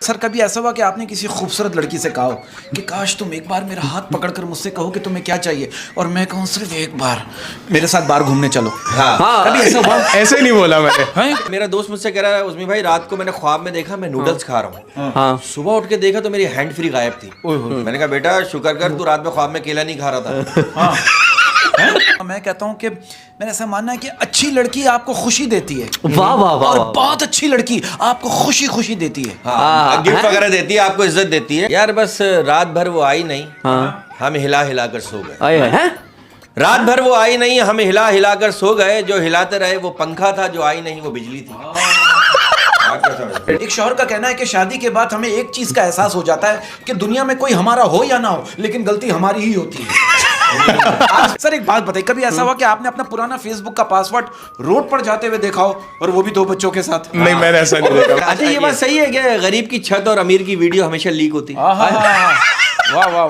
Sir कभी ऐसा हुआ कि आपने किसी खूबसूरत लड़की से कहा हो कि काश तुम एक बार मेरा हाथ पकड़कर मुझसे कहो कि तुम्हें क्या चाहिए और मैं कहूँ सिर्फ एक बार मेरे साथ बाहर घूमने चलो। हाँ कभी ऐसा हुआ? ऐसे नहीं बोला मैंने। हैं? मेरा दोस्त मुझसे कह रहा है उस्मी भाई रात को मैंने ख्वाब में देखा मैं नूडल्स खा रहा हूँ। हाँ सुबह उठ के देखा तो मेरी हैंड फ्री गायब थी। मैंने कहा बेटा शुक्र कर तू रात में ख्वाब में केला नहीं खा रहा था। हाँ। मैं कहता हूँ कि मेरा ऐसा मानना है कि अच्छी लड़की आपको खुशी देती है। वाह वाह वाह और वाह। बहुत अच्छी लड़की आपको खुशी खुशी देती है। हाँ, गिफ्ट वगैरह देती है, आपको इज्जत देती है। यार बस रात भर वो आई नहीं, हम हिला हिला कर सो गए। आए हैं? रात भर वो आई नहीं, हम हिला हिला कर सो गए। जो हिलाते रहे वो पंखा था, जो आई नहीं वो बिजली थी। आप क्या समझते हैं? एक शौहर का कहना है कि शादी के बाद हमें एक चीज का एहसास हो जाता है कि दुनिया में कोई हमारा हो या ना हो लेकिन गलती हमारी ही होती है। सर एक बात बताइए, कभी ऐसा हुआ कि आपने अपना पुराना फेसबुक का पासवर्ड रोड पर जाते हुए देखा हो और वो भी 2 बच्चों के साथ? नहीं मैंने ऐसा नहीं देखा। अच्छा ये बात सही है कि गरीब की छत और अमीर की वीडियो हमेशा लीक होती है। वाह वाह।